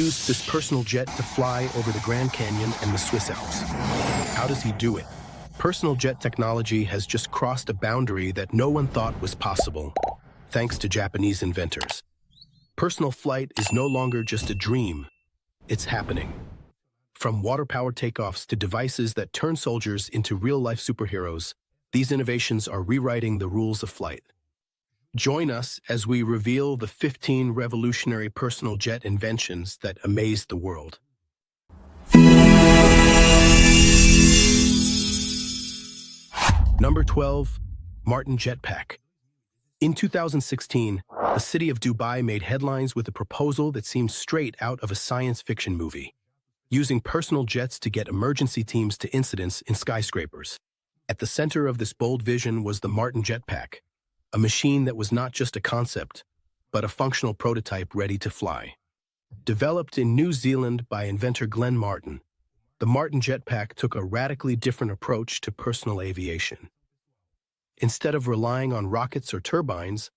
used this personal jet to fly over the Grand Canyon and the Swiss Alps. How does he do it? Personal jet technology has just crossed a boundary that no one thought was possible, thanks to Japanese inventors. Personal flight is no longer just a dream, it's happening. From water-powered takeoffs to devices that turn soldiers into real-life superheroes, these innovations are rewriting the rules of flight. Join us as we reveal the 15 revolutionary personal jet inventions that amazed the world. Number 12, Martin Jetpack. In 2016, the city of Dubai made headlines with a proposal that seemed straight out of a science fiction movie, using personal jets to get emergency teams to incidents in skyscrapers. At the center of this bold vision was the Martin Jetpack, a machine that was not just a concept, but a functional prototype ready to fly. Developed in New Zealand by inventor Glenn Martin, the Martin Jetpack took a radically different approach to personal aviation. Instead of relying on rockets or turbines,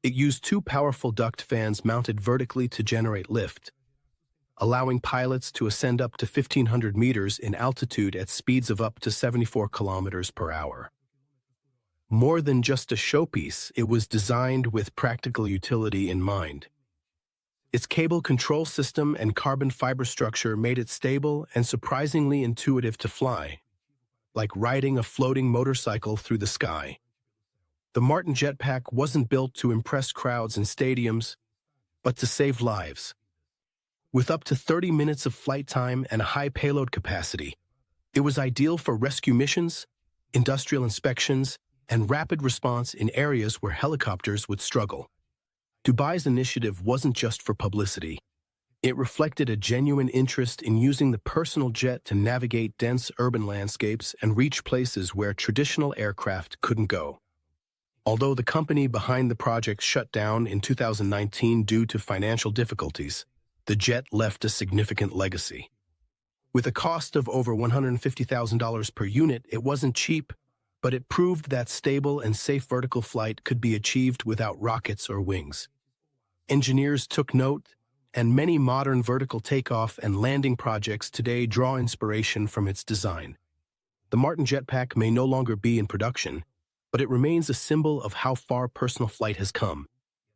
it used two powerful duct fans mounted vertically to generate lift, allowing pilots to ascend up to 1,500 meters in altitude at speeds of up to 74 kilometers per hour. More than just a showpiece, it was designed with practical utility in mind. Its cable control system and carbon fiber structure made it stable and surprisingly intuitive to fly, like riding a floating motorcycle through the sky. The Martin Jetpack wasn't built to impress crowds in stadiums, but to save lives. With up to 30 minutes of flight time and a high payload capacity, it was ideal for rescue missions, industrial inspections, and rapid response in areas where helicopters would struggle. Dubai's initiative wasn't just for publicity. It reflected a genuine interest in using the personal jet to navigate dense urban landscapes and reach places where traditional aircraft couldn't go. Although the company behind the project shut down in 2019 due to financial difficulties, the jet left a significant legacy. With a cost of over $150,000 per unit, it wasn't cheap, but it proved that stable and safe vertical flight could be achieved without rockets or wings. Engineers took note, and many modern vertical takeoff and landing projects today draw inspiration from its design. The Martin Jetpack may no longer be in production, but it remains a symbol of how far personal flight has come,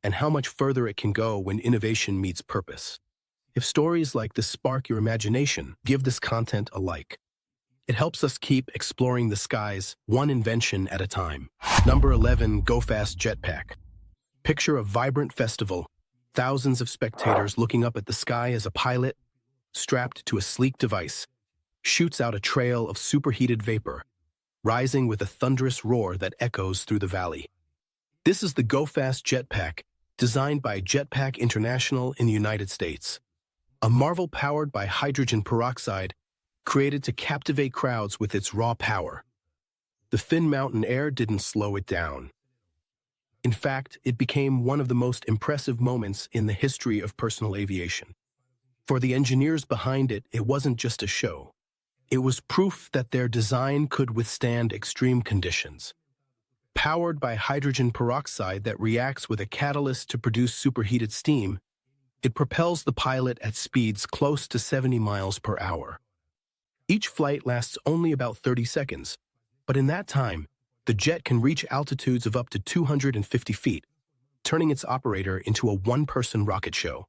and how much further it can go when innovation meets purpose. If stories like this spark your imagination, give this content a like. It helps us keep exploring the skies, one invention at a time. Number 11, Go Fast Jetpack. Picture a vibrant festival, thousands of spectators looking up at the sky as a pilot, strapped to a sleek device, shoots out a trail of superheated vapor, rising with a thunderous roar that echoes through the valley. This is the Go Fast Jetpack, designed by Jetpack International in the United States. A marvel powered by hydrogen peroxide, created to captivate crowds with its raw power. The thin mountain air didn't slow it down. In fact, it became one of the most impressive moments in the history of personal aviation. For the engineers behind it, it wasn't just a show. It was proof that their design could withstand extreme conditions. Powered by hydrogen peroxide that reacts with a catalyst to produce superheated steam, it propels the pilot at speeds close to 70 miles per hour. Each flight lasts only about 30 seconds, but in that time, the jet can reach altitudes of up to 250 feet, turning its operator into a one-person rocket show.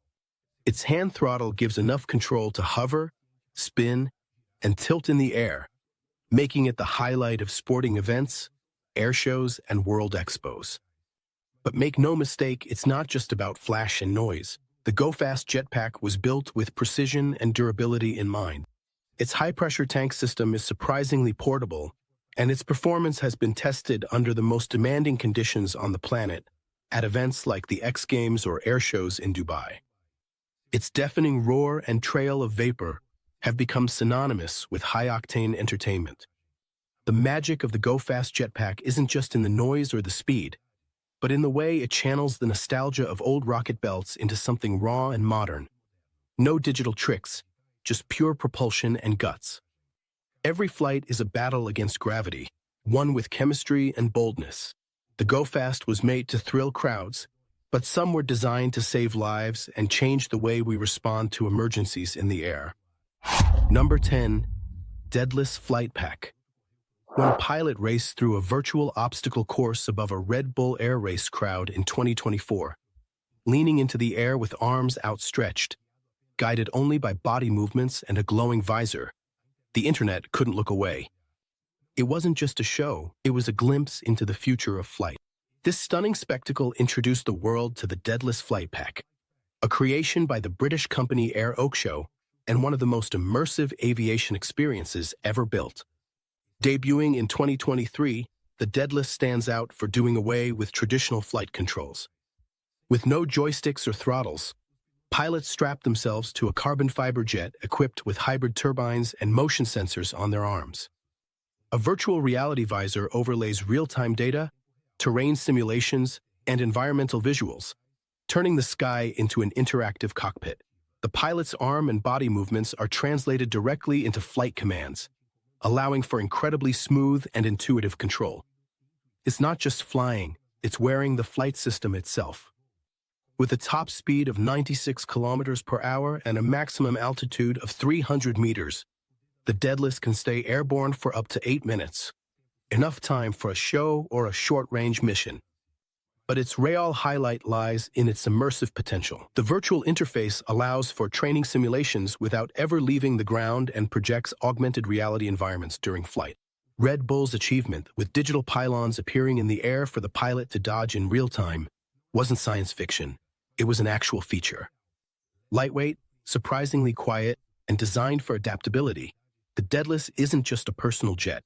Its hand throttle gives enough control to hover, spin, and tilt in the air, making it the highlight of sporting events, air shows, and world expos. But make no mistake, it's not just about flash and noise. The Go Fast Jetpack was built with precision and durability in mind. Its high-pressure tank system is surprisingly portable, and its performance has been tested under the most demanding conditions on the planet at events like the X Games or air shows in Dubai. Its deafening roar and trail of vapor have become synonymous with high-octane entertainment. The magic of the Go Fast Jetpack isn't just in the noise or the speed, but in the way it channels the nostalgia of old rocket belts into something raw and modern. No digital tricks, just pure propulsion and guts. Every flight is a battle against gravity, one with chemistry and boldness. The Go Fast was made to thrill crowds, but some were designed to save lives and change the way we respond to emergencies in the air. Number 10. Deadless Flight Pack. When a pilot raced through a virtual obstacle course above a Red Bull Air Race crowd in 2024, leaning into the air with arms outstretched, guided only by body movements and a glowing visor, the internet couldn't look away. It wasn't just a show, it was a glimpse into the future of flight. This stunning spectacle introduced the world to the Deadless Flight Pack, a creation by the British company Air Oak Show and one of the most immersive aviation experiences ever built. Debuting in 2023, the Deadless stands out for doing away with traditional flight controls. With no joysticks or throttles, pilots strap themselves to a carbon fiber jet equipped with hybrid turbines and motion sensors on their arms. A virtual reality visor overlays real-time data, terrain simulations, and environmental visuals, turning the sky into an interactive cockpit. The pilot's arm and body movements are translated directly into flight commands, allowing for incredibly smooth and intuitive control. It's not just flying, it's wearing the flight system itself. With a top speed of 96 kilometers per hour and a maximum altitude of 300 meters, the Deadless can stay airborne for up to 8 minutes, enough time for a show or a short-range mission. But its real highlight lies in its immersive potential. The virtual interface allows for training simulations without ever leaving the ground and projects augmented reality environments during flight. Red Bull's achievement, with digital pylons appearing in the air for the pilot to dodge in real time, wasn't science fiction. It was an actual feature. Lightweight, surprisingly quiet, and designed for adaptability, the Deadless isn't just a personal jet.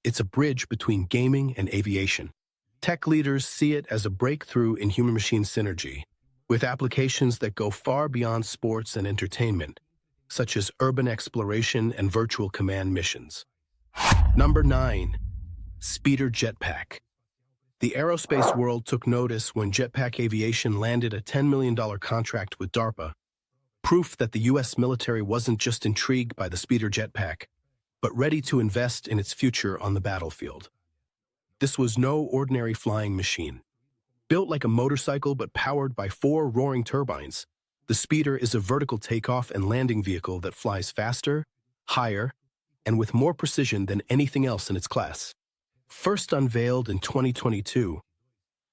It's a bridge between gaming and aviation. Tech leaders see it as a breakthrough in human-machine synergy, with applications that go far beyond sports and entertainment, such as urban exploration and virtual command missions. Number 9. Speeder Jetpack. The aerospace world took notice when Jetpack Aviation landed a $10 million contract with DARPA, proof that the U.S. military wasn't just intrigued by the Speeder Jetpack, but ready to invest in its future on the battlefield. This was no ordinary flying machine. Built like a motorcycle but powered by 4 roaring turbines, the Speeder is a vertical takeoff and landing vehicle that flies faster, higher, and with more precision than anything else in its class. First unveiled in 2022,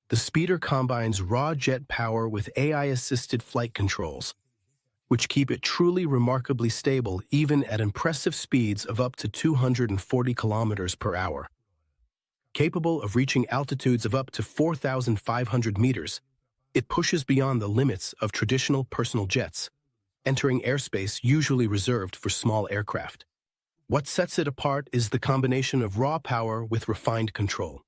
the Speeder combines raw jet power with AI-assisted flight controls, which keep it truly remarkably stable even at impressive speeds of up to 240 kilometers per hour. Capable of reaching altitudes of up to 4,500 meters, it pushes beyond the limits of traditional personal jets, entering airspace usually reserved for small aircraft. What sets it apart is the combination of raw power with refined control.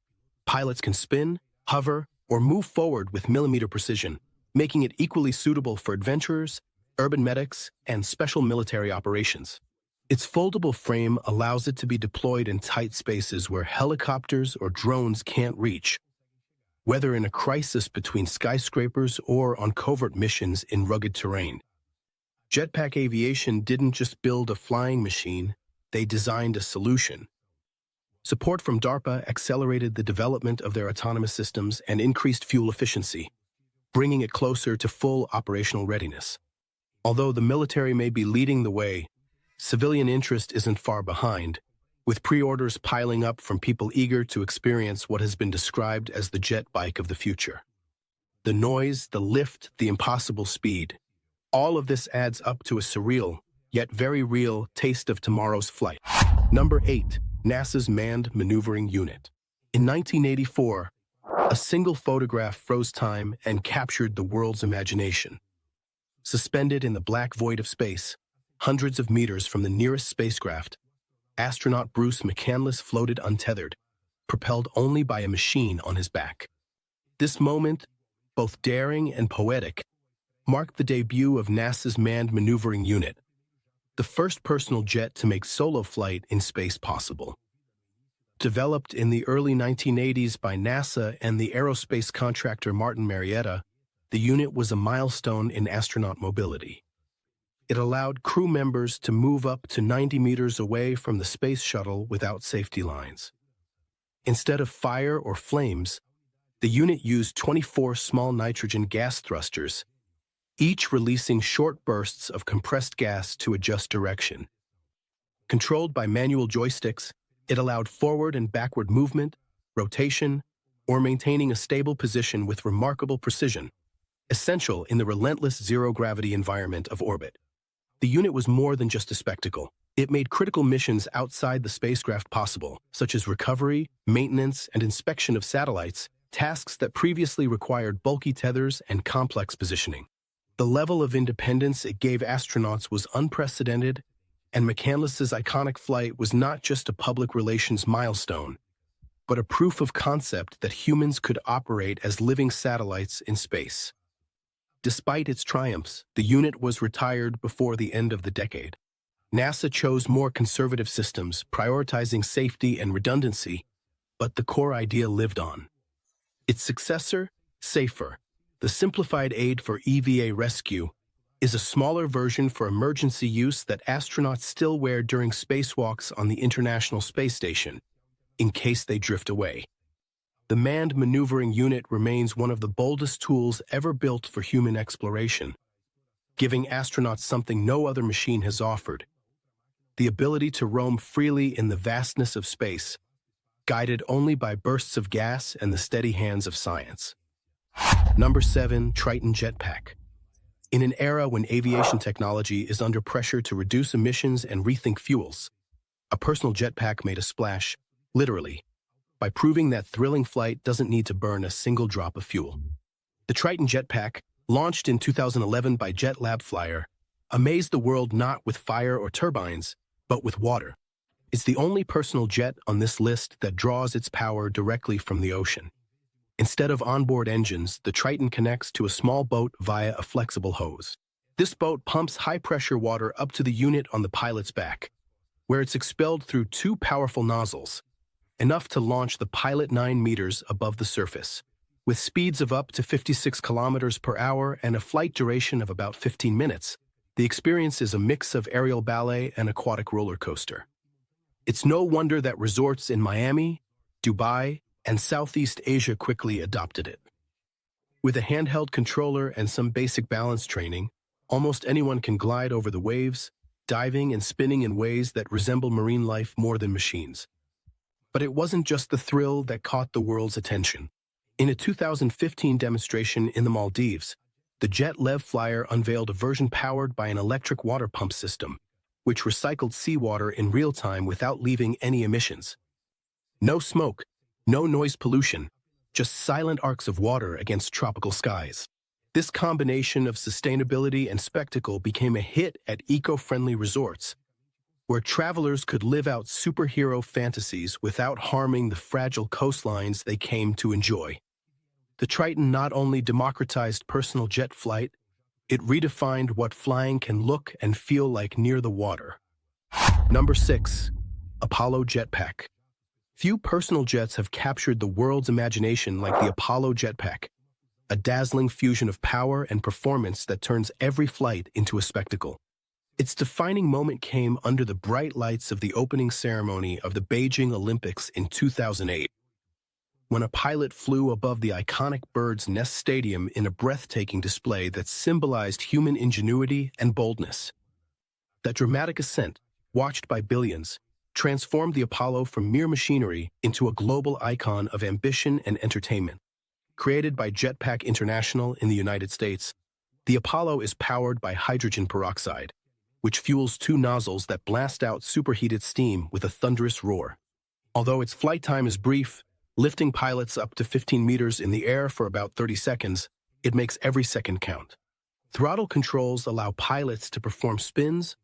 Pilots can spin, hover, or move forward with millimeter precision, making it equally suitable for adventurers, urban medics, and special military operations. Its foldable frame allows it to be deployed in tight spaces where helicopters or drones can't reach, whether in a crisis between skyscrapers or on covert missions in rugged terrain. Jetpack Aviation didn't just build a flying machine, they designed a solution. Support from DARPA accelerated the development of their autonomous systems and increased fuel efficiency, bringing it closer to full operational readiness. Although the military may be leading the way, civilian interest isn't far behind, with pre-orders piling up from people eager to experience what has been described as the jet bike of the future. The noise, the lift, the impossible speed. All of this adds up to a surreal, yet very real, taste of tomorrow's flight. Number 8. NASA's Manned Maneuvering Unit. In 1984, a single photograph froze time and captured the world's imagination. Suspended in the black void of space, hundreds of meters from the nearest spacecraft, astronaut Bruce McCandless floated untethered, propelled only by a machine on his back. This moment, both daring and poetic, marked the debut of NASA's Manned Maneuvering Unit, the first personal jet to make solo flight in space possible. Developed in the early 1980s by NASA and the aerospace contractor Martin Marietta, the unit was a milestone in astronaut mobility. It allowed crew members to move up to 90 meters away from the space shuttle without safety lines. Instead of fire or flames, The unit used 24 small nitrogen gas thrusters, each releasing short bursts of compressed gas to adjust direction. Controlled by manual joysticks, it allowed forward and backward movement, rotation, or maintaining a stable position with remarkable precision, essential in the relentless zero-gravity environment of orbit. The unit was more than just a spectacle. It made critical missions outside the spacecraft possible, such as recovery, maintenance, and inspection of satellites, tasks that previously required bulky tethers and complex positioning. The level of independence it gave astronauts was unprecedented, and McCandless's iconic flight was not just a public relations milestone, but a proof of concept that humans could operate as living satellites in space. Despite its triumphs, the unit was retired before the end of the decade. NASA chose more conservative systems, prioritizing safety and redundancy, but the core idea lived on. Its successor, SAFER, the Simplified Aid for EVA Rescue, is a smaller version for emergency use that astronauts still wear during spacewalks on the International Space Station, in case they drift away. The manned maneuvering unit remains one of the boldest tools ever built for human exploration, giving astronauts something no other machine has offered: the ability to roam freely in the vastness of space, guided only by bursts of gas and the steady hands of science. Number 7. Triton Jetpack. In an era when aviation technology is under pressure to reduce emissions and rethink fuels, a personal jetpack made a splash, literally, by proving that thrilling flight doesn't need to burn a single drop of fuel. The Triton Jetpack, launched in 2011 by Jet Lab Flyer, amazed the world not with fire or turbines, but with water. It's the only personal jet on this list that draws its power directly from the ocean. Instead of onboard engines, the Triton connects to a small boat via a flexible hose. This boat pumps high-pressure water up to the unit on the pilot's back, where it's expelled through two powerful nozzles, enough to launch the pilot 9 meters above the surface. With speeds of up to 56 kilometers per hour and a flight duration of about 15 minutes, the experience is a mix of aerial ballet and aquatic roller coaster. It's no wonder that resorts in Miami, Dubai, and Southeast Asia quickly adopted it. With a handheld controller and some basic balance training, almost anyone can glide over the waves, diving and spinning in ways that resemble marine life more than machines. But it wasn't just the thrill that caught the world's attention. In a 2015 demonstration in the Maldives, the Jet Lev Flyer unveiled a version powered by an electric water pump system, which recycled seawater in real time without leaving any emissions. No smoke, no noise pollution, just silent arcs of water against tropical skies. This combination of sustainability and spectacle became a hit at eco-friendly resorts, where travelers could live out superhero fantasies without harming the fragile coastlines they came to enjoy. The Triton not only democratized personal jet flight, it redefined what flying can look and feel like near the water. Number 6. Apollo Jetpack. Few personal jets have captured the world's imagination like the Apollo Jetpack, a dazzling fusion of power and performance that turns every flight into a spectacle. Its defining moment came under the bright lights of the opening ceremony of the Beijing Olympics in 2008, when a pilot flew above the iconic Bird's Nest Stadium in a breathtaking display that symbolized human ingenuity and boldness. That dramatic ascent, watched by billions, transformed the Apollo from mere machinery into a global icon of ambition and entertainment. Created by Jetpack International in the United States, the Apollo is powered by hydrogen peroxide, which fuels two nozzles that blast out superheated steam with a thunderous roar. Although its flight time is brief, lifting pilots up to 15 meters in the air for about 30 seconds, it makes every second count. Throttle controls allow pilots to perform spins,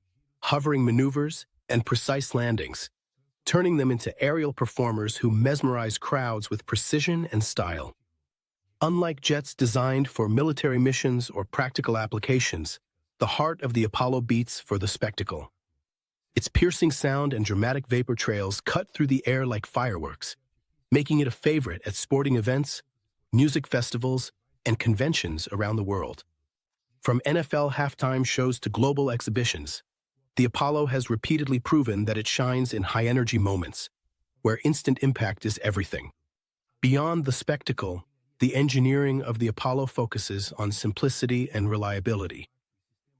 hovering maneuvers, and precise landings, turning them into aerial performers who mesmerize crowds with precision and style. Unlike jets designed for military missions or practical applications, the heart of the Apollo beats for the spectacle. Its piercing sound and dramatic vapor trails cut through the air like fireworks, making it a favorite at sporting events, music festivals, and conventions around the world. From NFL halftime shows to global exhibitions, the Apollo has repeatedly proven that it shines in high-energy moments, where instant impact is everything. Beyond the spectacle, The engineering of the Apollo focuses on simplicity and reliability.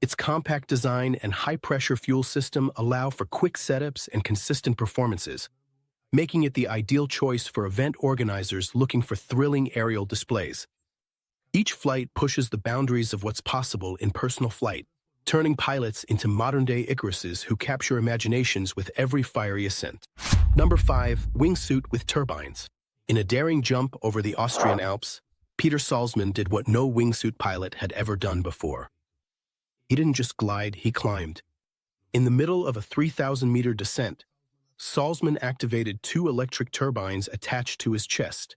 Its compact design and high-pressure fuel system allow for quick setups and consistent performances, making it the ideal choice for event organizers looking for thrilling aerial displays. Each flight pushes the boundaries of what's possible in personal flight, turning pilots into modern-day Icaruses who capture imaginations with every fiery ascent. Number 5. Wingsuit with turbines. In a daring jump over the Austrian Alps, Peter Salzman did what no wingsuit pilot had ever done before. He didn't just glide, he climbed. In the middle of a 3,000-meter descent, Salzman activated 2 electric turbines attached to his chest,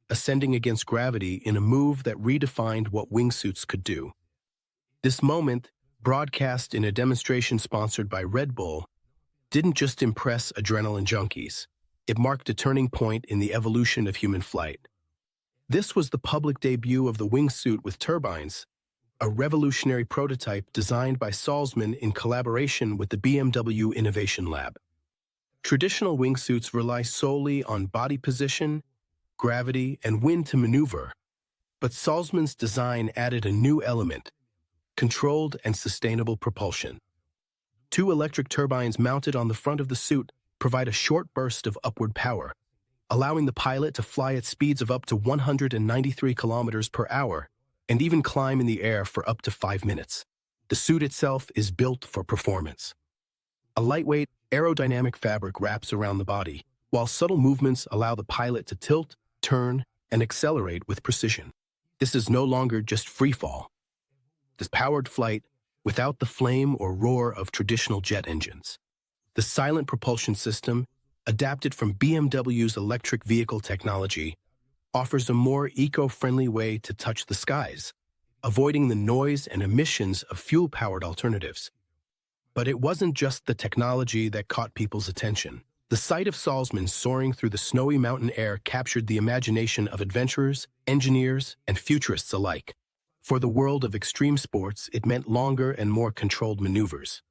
ascending against gravity in a move that redefined what wingsuits could do. This moment, broadcast in a demonstration sponsored by Red Bull, didn't just impress adrenaline junkies. It marked a turning point in the evolution of human flight. This was the public debut of the wingsuit with turbines, a revolutionary prototype designed by Salzman in collaboration with the BMW Innovation Lab. Traditional wingsuits rely solely on body position, gravity, and wind to maneuver, but Salzman's design added a new element: controlled and sustainable propulsion. 2 electric turbines mounted on the front of the suit provide a short burst of upward power, allowing the pilot to fly at speeds of up to 193 kilometers per hour and even climb in the air for up to 5 minutes. The suit itself is built for performance. A lightweight, aerodynamic fabric wraps around the body, while subtle movements allow the pilot to tilt, turn, and accelerate with precision. This is no longer just freefall. This powered flight without the flame or roar of traditional jet engines. The silent propulsion system, adapted from BMW's electric vehicle technology, offers a more eco-friendly way to touch the skies, avoiding the noise and emissions of fuel-powered alternatives. But it wasn't just the technology that caught people's attention. The sight of Salzman soaring through the snowy mountain air captured the imagination of adventurers, engineers, and futurists alike. For the world of extreme sports, it meant longer and more controlled maneuvers.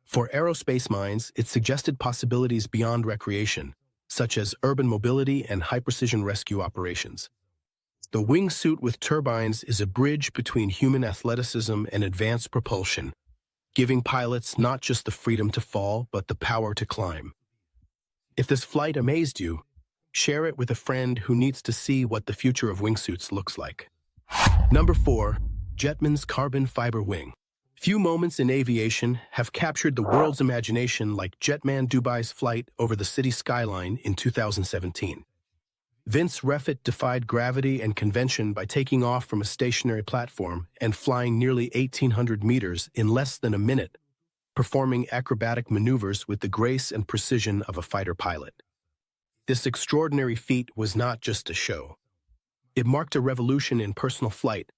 For aerospace minds, it suggested possibilities beyond recreation, such as urban mobility and high-precision rescue operations. The wingsuit with turbines is a bridge between human athleticism and advanced propulsion, giving pilots not just the freedom to fall, but the power to climb. If this flight amazed you, share it with a friend who needs to see what the future of wingsuits looks like. Number 4. Jetman's carbon fiber wing. Few moments in aviation have captured the world's imagination like Jetman Dubai's flight over the city skyline in 2017. Vince Refit defied gravity and convention by taking off from a stationary platform and flying nearly 1,800 meters in less than a minute, performing acrobatic maneuvers with the grace and precision of a fighter pilot. This extraordinary feat was not just a show. It marked a revolution in personal flight,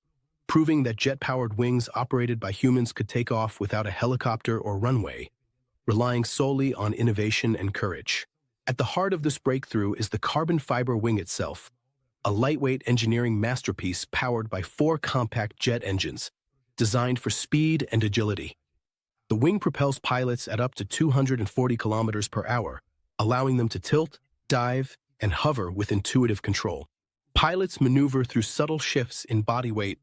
proving that jet-powered wings operated by humans could take off without a helicopter or runway, relying solely on innovation and courage. At the heart of this breakthrough is the carbon fiber wing itself, a lightweight engineering masterpiece powered by 4 compact jet engines, designed for speed and agility. The wing propels pilots at up to 240 kilometers per hour, allowing them to tilt, dive, and hover with intuitive control. Pilots maneuver through subtle shifts in body weight,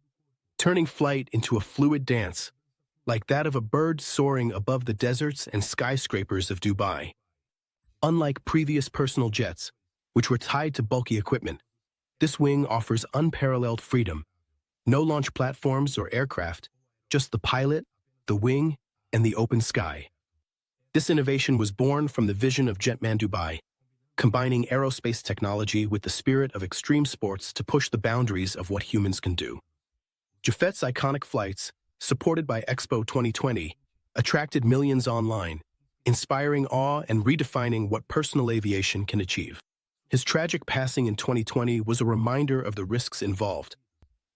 turning flight into a fluid dance, like that of a bird soaring above the deserts and skyscrapers of Dubai. Unlike previous personal jets, which were tied to bulky equipment, this wing offers unparalleled freedom. No launch platforms or aircraft, just the pilot, the wing, and the open sky. This innovation was born from the vision of Jetman Dubai, combining aerospace technology with the spirit of extreme sports to push the boundaries of what humans can do. Jetpack's iconic flights, supported by Expo 2020, attracted millions online, inspiring awe and redefining what personal aviation can achieve. His tragic passing in 2020 was a reminder of the risks involved,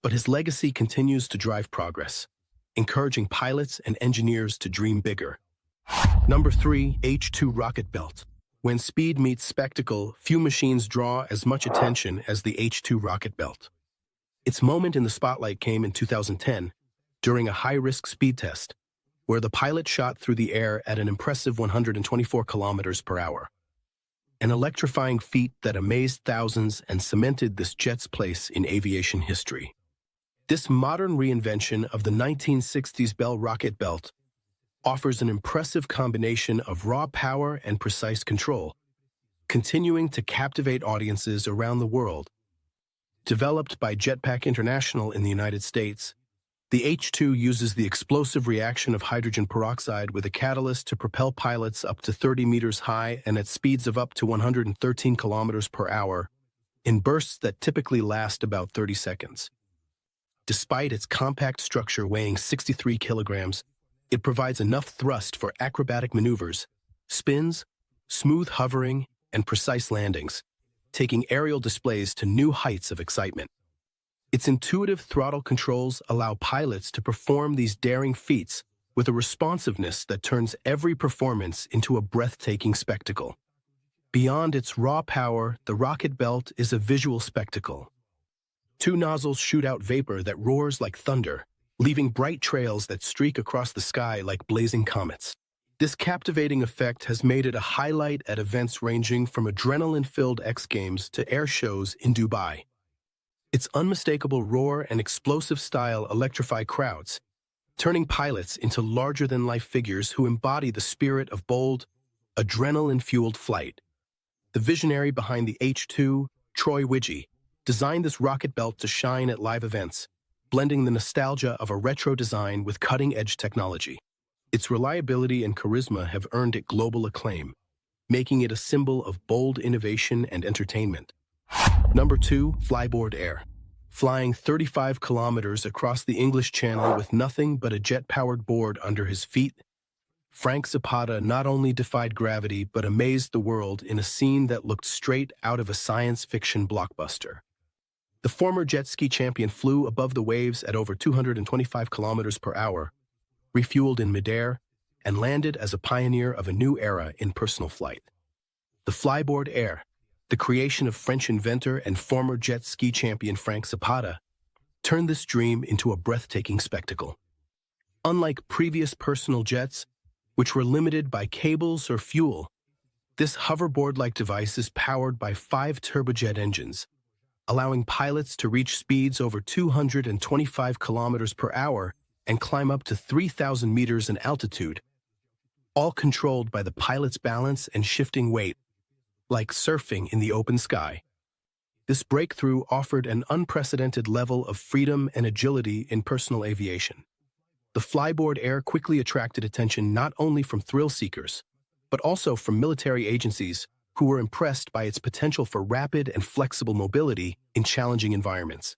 but his legacy continues to drive progress, encouraging pilots and engineers to dream bigger. Number 3. H-2 rocket belt. When speed meets spectacle, few machines draw as much attention as the H-2 rocket belt. Its moment in the spotlight came in 2010, during a high-risk speed test, where the pilot shot through the air at an impressive 124 kilometers per hour. an electrifying feat that amazed thousands and cemented this jet's place in aviation history. This modern reinvention of the 1960s Bell rocket belt offers an impressive combination of raw power and precise control, continuing to captivate audiences around the world. Developed by Jetpack International in the United States, the H-2 uses the explosive reaction of hydrogen peroxide with a catalyst to propel pilots up to 30 meters high and at speeds of up to 113 kilometers per hour in bursts that typically last about 30 seconds. Despite its compact structure weighing 63 kilograms, it provides enough thrust for acrobatic maneuvers, spins, smooth hovering, and precise landings, taking aerial displays to new heights of excitement. Its intuitive throttle controls allow pilots to perform these daring feats with a responsiveness that turns every performance into a breathtaking spectacle. Beyond its raw power, the rocket belt is a visual spectacle. Two nozzles shoot out vapor that roars like thunder, leaving bright trails that streak across the sky like blazing comets. This captivating effect has made it a highlight at events ranging from adrenaline-filled X Games to air shows in Dubai. Its unmistakable roar and explosive style electrify crowds, turning pilots into larger-than-life figures who embody the spirit of bold, adrenaline-fueled flight. The visionary behind the H-2, Troy Widgie, designed this rocket belt to shine at live events, blending the nostalgia of a retro design with cutting-edge technology. Its reliability and charisma have earned it global acclaim, making it a symbol of bold innovation and entertainment. Number 2, Flyboard Air. Flying 35 kilometers across the English Channel with nothing but a jet-powered board under his feet, Frank Zapata not only defied gravity but amazed the world in a scene that looked straight out of a science fiction blockbuster. The former jet ski champion flew above the waves at over 225 kilometers per hour, refueled in midair, and landed as a pioneer of a new era in personal flight. The Flyboard Air, the creation of French inventor and former jet ski champion Frank Zapata, turned this dream into a breathtaking spectacle. Unlike previous personal jets, which were limited by cables or fuel, this hoverboard-like device is powered by 5 turbojet engines, allowing pilots to reach speeds over 225 kilometers per hour and climb up to 3,000 meters in altitude, all controlled by the pilot's balance and shifting weight, like surfing in the open sky. This breakthrough offered an unprecedented level of freedom and agility in personal aviation. The Flyboard Air quickly attracted attention not only from thrill seekers, but also from military agencies who were impressed by its potential for rapid and flexible mobility in challenging environments.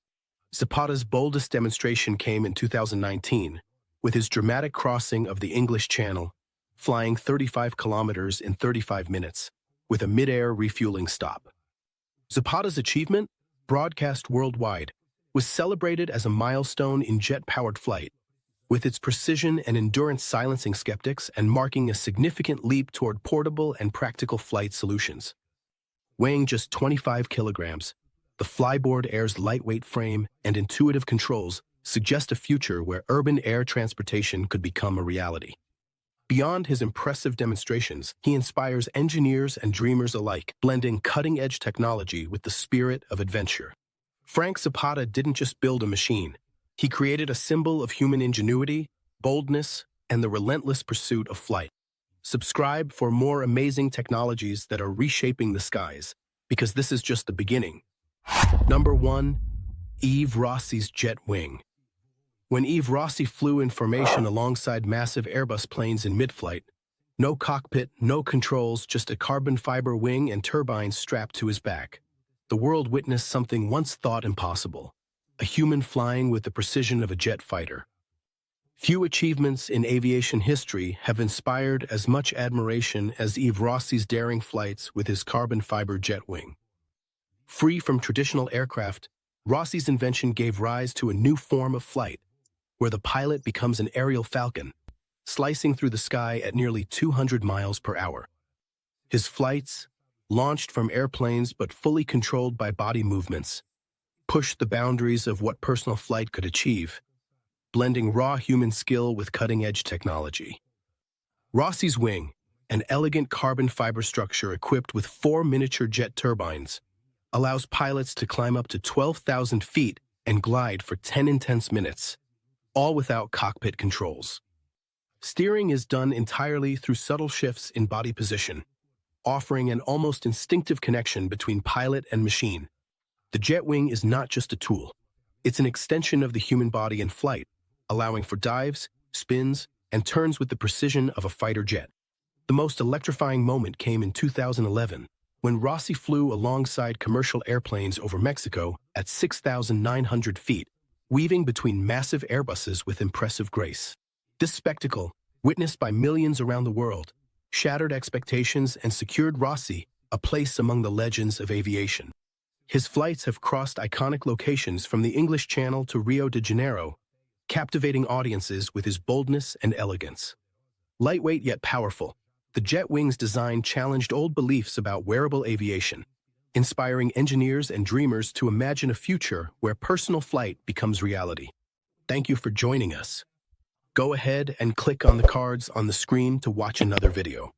Zapata's boldest demonstration came in 2019, with his dramatic crossing of the English Channel, flying 35 kilometers in 35 minutes, with a mid-air refueling stop. Zapata's achievement, broadcast worldwide, was celebrated as a milestone in jet-powered flight, with its precision and endurance silencing skeptics and marking a significant leap toward portable and practical flight solutions. Weighing just 25 kilograms, the Flyboard Air's lightweight frame and intuitive controls suggest a future where urban air transportation could become a reality. Beyond his impressive demonstrations, he inspires engineers and dreamers alike, blending cutting-edge technology with the spirit of adventure. Frank Zapata didn't just build a machine. He created a symbol of human ingenuity, boldness, and the relentless pursuit of flight. Subscribe for more amazing technologies that are reshaping the skies, because this is just the beginning. Number 1, Yves Rossi's jet wing. When Yves Rossi flew in formation alongside massive Airbus planes in mid-flight, no cockpit, no controls, just a carbon fiber wing and turbines strapped to his back, the world witnessed something once thought impossible: a human flying with the precision of a jet fighter. Few achievements in aviation history have inspired as much admiration as Yves Rossi's daring flights with his carbon fiber jet wing. Free from traditional aircraft, Rossi's invention gave rise to a new form of flight, where the pilot becomes an aerial falcon, slicing through the sky at nearly 200 miles per hour. His flights, launched from airplanes but fully controlled by body movements, pushed the boundaries of what personal flight could achieve, blending raw human skill with cutting-edge technology. Rossi's wing, An elegant carbon fiber structure equipped with 4 miniature jet turbines allows pilots to climb up to 12,000 feet and glide for 10 intense minutes, all without cockpit controls. Steering is done entirely through subtle shifts in body position, offering an almost instinctive connection between pilot and machine. The jet wing is not just a tool. It's an extension of the human body in flight, allowing for dives, spins, and turns with the precision of a fighter jet. The most electrifying moment came in 2011, when Rossi flew alongside commercial airplanes over Mexico at 6,900 feet, weaving between massive Airbuses with impressive grace. This spectacle, witnessed by millions around the world, shattered expectations and secured Rossi a place among the legends of aviation. His flights have crossed iconic locations from the English Channel to Rio de Janeiro, captivating audiences with his boldness and elegance. Lightweight yet powerful, the jet wing's design challenged old beliefs about wearable aviation, inspiring engineers and dreamers to imagine a future where personal flight becomes reality. Thank you for joining us. Go ahead and click on the cards on the screen to watch another video.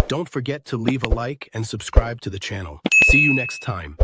Don't forget to leave a like and subscribe to the channel. See you next time.